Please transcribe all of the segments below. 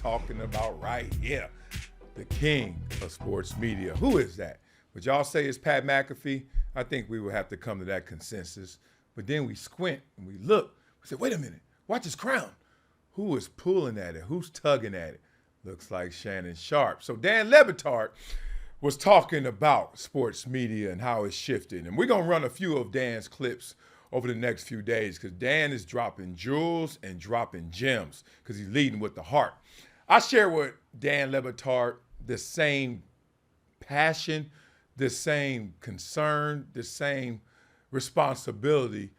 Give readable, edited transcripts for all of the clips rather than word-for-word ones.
talking about right here. The king of sports media. Who is that? Would y'all say it's Pat McAfee? I think we would have to come to that consensus. But then we squint and we look. We say, wait a minute, watch his crown. Who is pulling at it? Who's tugging at it? Looks like Shannon Sharpe. So Dan Batard was talking about sports media and how it's shifted. And we're going to run a few of Dan's clips over the next few days because Dan is dropping jewels and dropping gems because he's leading with the heart. I share with Dan Batard the same passion, the same concern, the same responsibility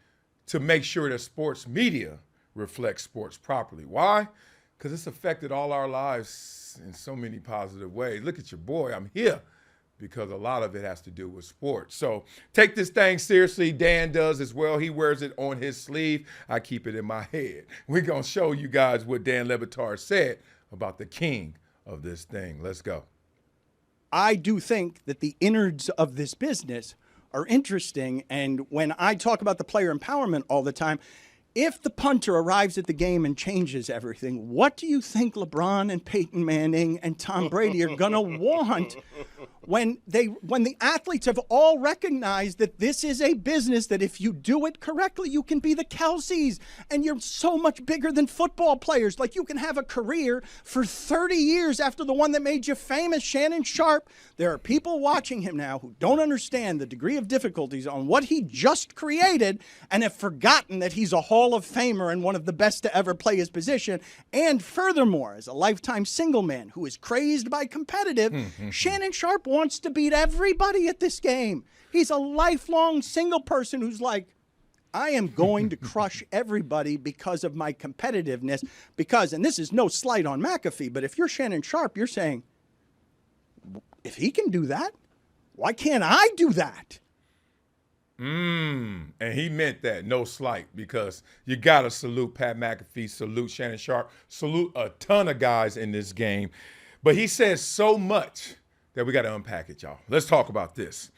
to make sure that sports media reflects sports properly. Why? Because it's affected all our lives in so many positive ways. Look at your boy, I'm here because a lot of it has to do with sports. So take this thing seriously. Dan does as well. He wears it on his sleeve. I keep it in my head. We're going to show you guys what Dan Batard said about the king of this thing. Let's go. I do think that the innards of this business are interesting. And when I talk about the player empowerment all the time, if the punter arrives at the game and changes everything, what do you think LeBron and Peyton Manning and Tom Brady are going to want when the athletes have all recognized that this is a business that if you do it correctly, you can be the Kelseys and you're so much bigger than football players. Like you can have a career for 30 years after the one that made you famous, Shannon Sharpe. There are people watching him now who don't understand the degree of difficulties on what he just created and have forgotten that he's a Hall of Famer and one of the best to ever play his position. And furthermore, as a lifetime single man who is crazed by competitive, Shannon Sharpe wants to beat everybody at this game. He's a lifelong single person who's like, I am going to crush everybody because of my competitiveness. Because, and this is no slight on McAfee, but if you're Shannon Sharpe, you're saying, if he can do that, why can't I do that? And he meant that, no slight, because you got to salute Pat McAfee, salute Shannon Sharpe, salute a ton of guys in this game. But he says so much that we got to unpack it, y'all. Let's talk about this.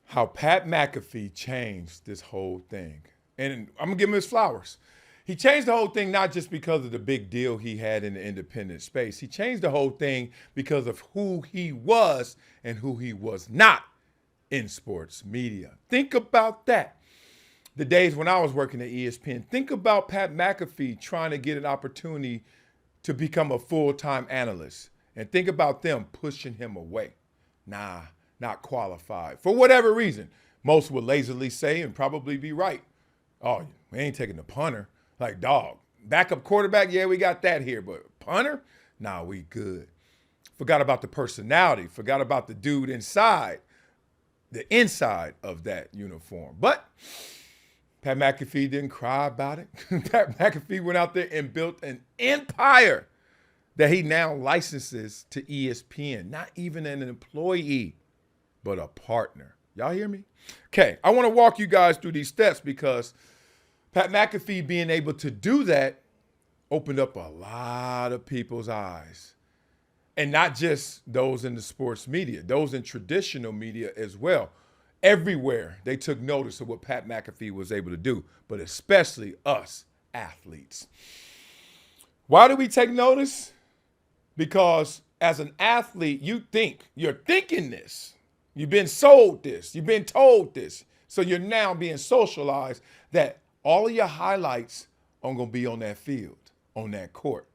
How Pat McAfee changed this whole thing. And I'm going to give him his flowers. He changed the whole thing not just because of the big deal he had in the independent space. He changed the whole thing because of who he was and who he was not in sports media. Think about that. The days when I was working at ESPN, think about Pat McAfee trying to get an opportunity to become a full-time analyst. And think about them pushing him away. Nah, not qualified. For whatever reason. Most would lazily say and probably be right. Oh, we ain't taking the punter. Like, dog, backup quarterback, yeah, we got that here. But punter? Nah, we good. Forgot about the personality. Forgot about the dude inside. The inside of that uniform. But Pat McAfee didn't cry about it. Pat McAfee went out there and built an empire that he now licenses to ESPN. Not even an employee, but a partner. Y'all hear me? Okay, I want to walk you guys through these steps because Pat McAfee being able to do that opened up a lot of people's eyes. And not just those in the sports media, those in traditional media as well. Everywhere they took notice of what Pat McAfee was able to do, but especially us athletes. Why do we take notice? Because as an athlete, you're thinking this. You've been sold this. You've been told this. So you're now being socialized that all of your highlights are going to be on that field, on that court.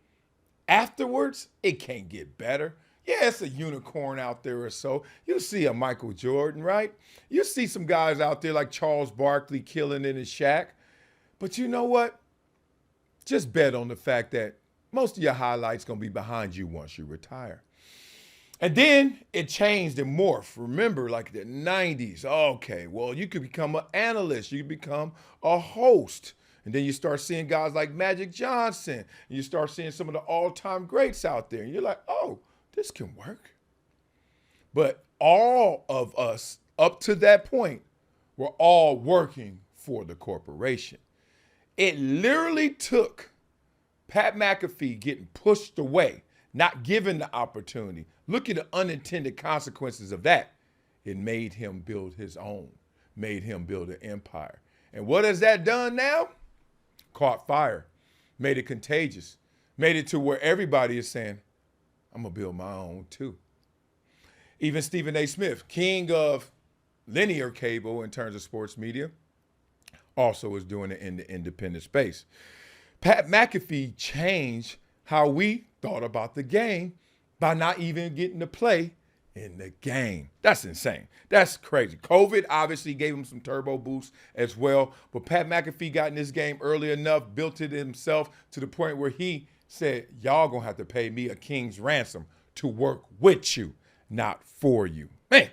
Afterwards, it can't get better. Yeah, it's a unicorn out there or so. You'll see a Michael Jordan, right? You'll see some guys out there like Charles Barkley killing in his shack. But you know what? Just bet on the fact that most of your highlights going to be behind you once you retire. And then it changed and morphed. Remember, like the 90s. Okay, well, you could become an analyst. You could become a host. And then you start seeing guys like Magic Johnson. And you start seeing some of the all-time greats out there. And you're like, oh, this can work. But all of us up to that point were all working for the corporation. It literally took Pat McAfee getting pushed away, not given the opportunity. Look at the unintended consequences of that. It made him build his own, made him build an empire. And what has that done now? Caught fire, made it contagious, Made it to where everybody is saying, I'm going to build my own too. Even Stephen A. Smith, king of linear cable in terms of sports media, also is doing it in the independent space. Pat McAfee changed how we thought about the game by not even getting to play in the game. That's insane. That's crazy. COVID obviously gave him some turbo boost as well, but Pat McAfee got in this game early enough, built it himself to the point where he said, y'all gonna have to pay me a king's ransom to work with you, not for you. Man,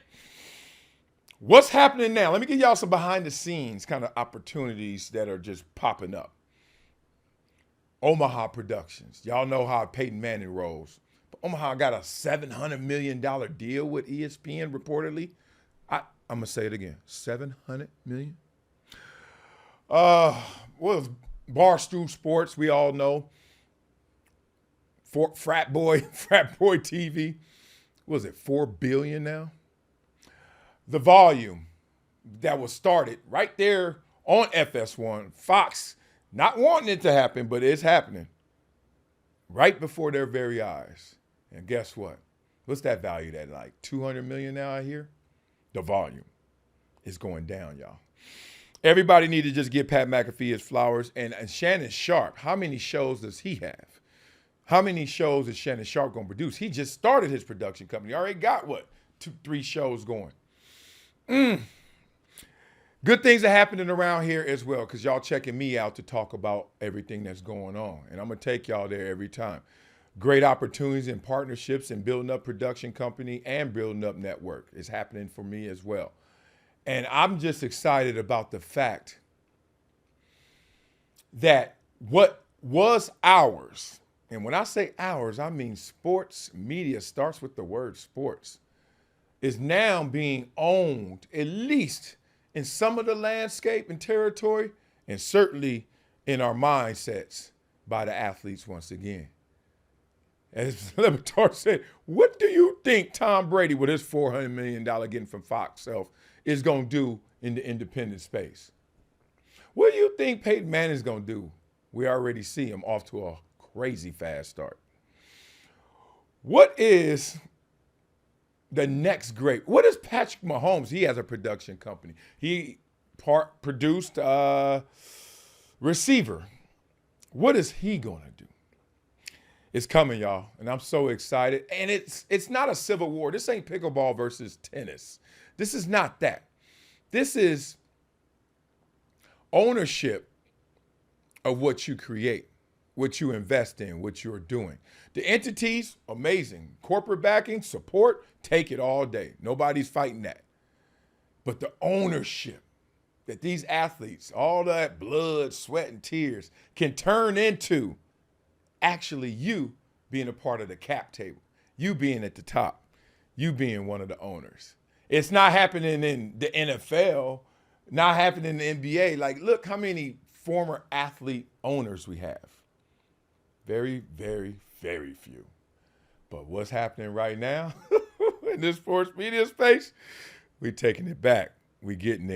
what's happening now? Let me give y'all some behind the scenes kind of opportunities that are just popping up. Omaha Productions. Y'all know how Peyton Manning rolls. But Omaha got a $700 million deal with ESPN reportedly. I'm going to say it again. $700 million? Well, Barstool Sports, we all know. Frat Boy TV. What was it, $4 billion now? The Volume that was started right there on FS1. Fox not wanting it to happen, but it's happening right before their very eyes. And guess what? What's that valued at? Like $200 million now, I hear? The Volume is going down, y'all. Everybody need to just give Pat McAfee his flowers. And Shannon Sharpe, how many shows does he have? How many shows is Shannon Sharpe going to produce? He just started his production company. He already got, 2-3 shows going. Good things are happening around here as well, because y'all checking me out to talk about everything that's going on. And I'm going to take y'all there every time. Great opportunities and partnerships and building up production company and building up network is happening for me as well. And I'm just excited about the fact that what was ours, and when I say ours, I mean sports media, starts with the word sports, is now being owned, at least in some of the landscape and territory, and certainly in our mindsets, by the athletes once again. As Batard said, what do you think Tom Brady, with his $400 million getting from Fox Self, is going to do in the independent space? What do you think Peyton Manning is going to do? We already see him off to a crazy fast start. What is the next great? What is Patrick Mahomes? He has a production company. He produced receiver. What is he going to do? It's coming, y'all, and I'm so excited. And it's not a civil war. This ain't pickleball versus tennis. This is not that. This is ownership of what you create, what you invest in, what you're doing. The entities, amazing. Corporate backing, support, take it all day. Nobody's fighting that. But the ownership that these athletes, all that blood, sweat, and tears can turn into actually you being a part of the cap table, you being at the top, you being one of the owners. It's not happening in the NFL, not happening in the NBA. Like, look how many former athlete owners we have. Very, very, very few. But what's happening right now in this sports media space, we're taking it back. We're getting there.